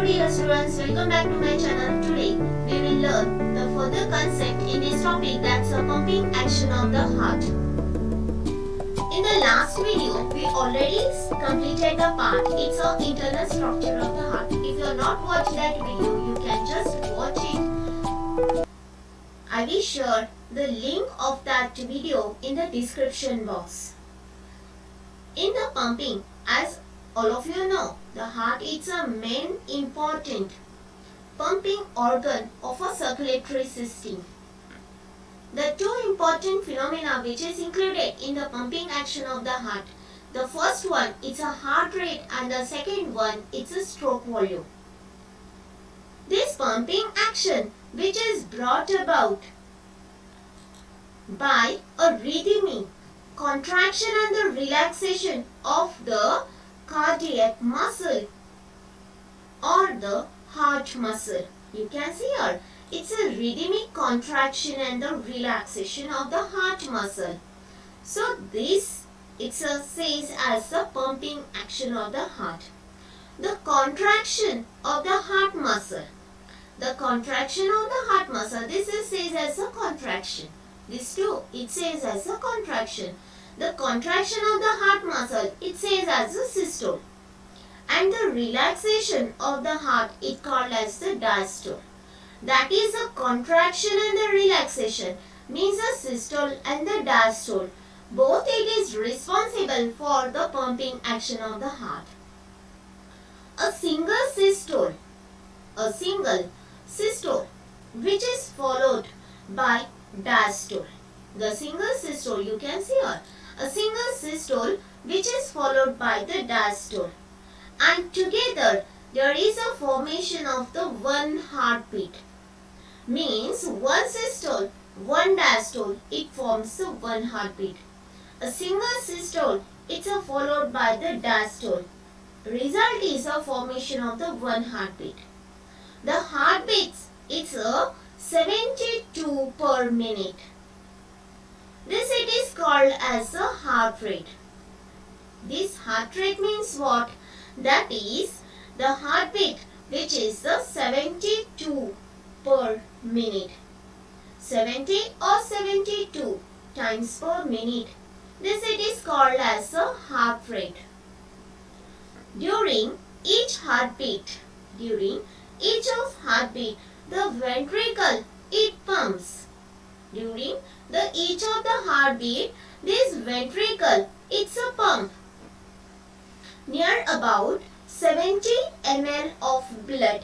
dear students, welcome back to my channel. Today we will learn the further concept in this topic, that's a pumping action of the heart. In the last video we already completed the part, it's an internal structure of the heart. If you have not watched that video, you can just watch it. I will share the link of that video in the description box. In the pumping, as all of you know, the heart is a main important pumping organ of a circulatory system. The two important phenomena which is included in the pumping action of the heart. The first one is a heart rate and the second one is a stroke volume. This pumping action which is brought about by a rhythmic contraction and the relaxation of the cardiac muscle or the heart muscle. You can see here, it's a rhythmic contraction and the relaxation of the heart muscle. So this says as the pumping action of the heart. The contraction of the heart muscle. The contraction of the heart muscle, this says as a contraction. This too, it says as a contraction. The contraction of the heart muscle, it says as a systole. And the relaxation of the heart, it called as the diastole. That is a contraction and the relaxation, means the systole and the diastole. Both it is responsible for the pumping action of the heart. A single systole which is followed by diastole. The single systole, you can see here, a single systole which is followed by the diastole, and together there is a formation of the one heartbeat. Means one systole, one diastole, it forms the one heartbeat. A single systole, it's followed by the diastole. Result is a formation of the one heartbeat. The heartbeats, it's a 72 per minute. This it is called as a heart rate. This heart rate means what? That is the heartbeat which is the 72 per minute. 70 or 72 times per minute. This it is called as a heart rate. During each heartbeat, the ventricle, it pumps. During each of the heartbeat, this ventricle, it's a pump near about 70 ml of blood.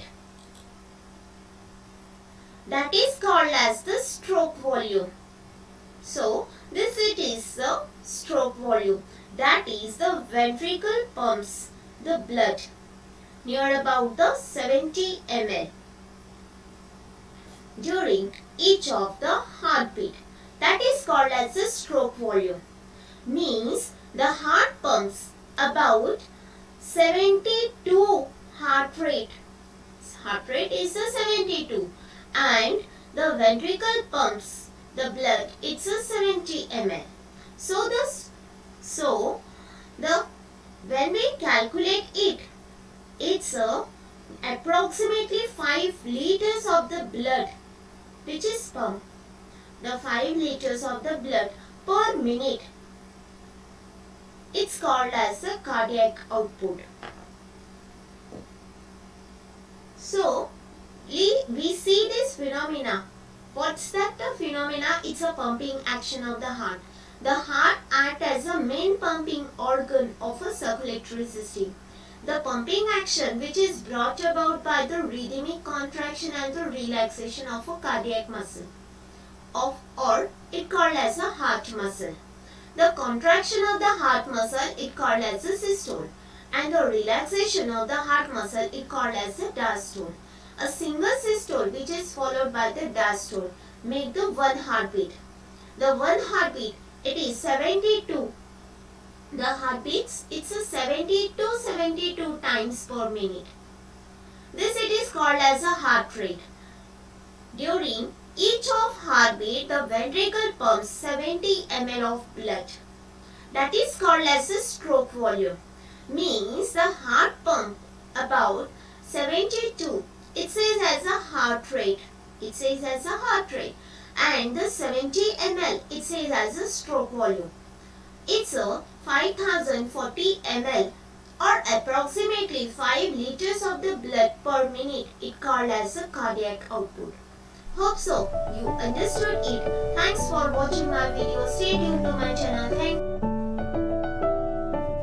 That is called as the stroke volume. So, this it is the stroke volume. That is the ventricle pumps the blood near about the 70 ml. During each of the heartbeat. That is called as the stroke volume. Means the heart pumps about 72 heart rate. Heart rate is the 72 and the ventricle pumps the blood, it's a 70 ml. When we calculate it, it's approximately 5 liters of the blood which is pumped. The 5 liters of the blood per minute, it's called as the cardiac output. So, we see this phenomena. What's that the phenomena? It's a pumping action of the heart. The heart acts as a main pumping organ of a circulatory system. The pumping action which is brought about by the rhythmic contraction and the relaxation of a cardiac muscle or it called as a heart muscle. The contraction of the heart muscle, it called as a systole, and the relaxation of the heart muscle, it called as a diastole. A single systole which is followed by the diastole make the one heartbeat. The one heartbeat, it is 72. The heartbeats, it's a 72 times per minute. This it is called as a heart rate. During each of heartbeat, the ventricle pumps 70 ml of blood. That is called as a stroke volume. Means the heart pump about 72, it says as a heart rate. It says as a heart rate. And the 70 ml, it says as a stroke volume. It's a 5040 ml or approximately 5 liters of the blood per minute. It called as a cardiac output. Hope so you understood it. Thanks for watching my video. Stay tuned to my channel. Thank you.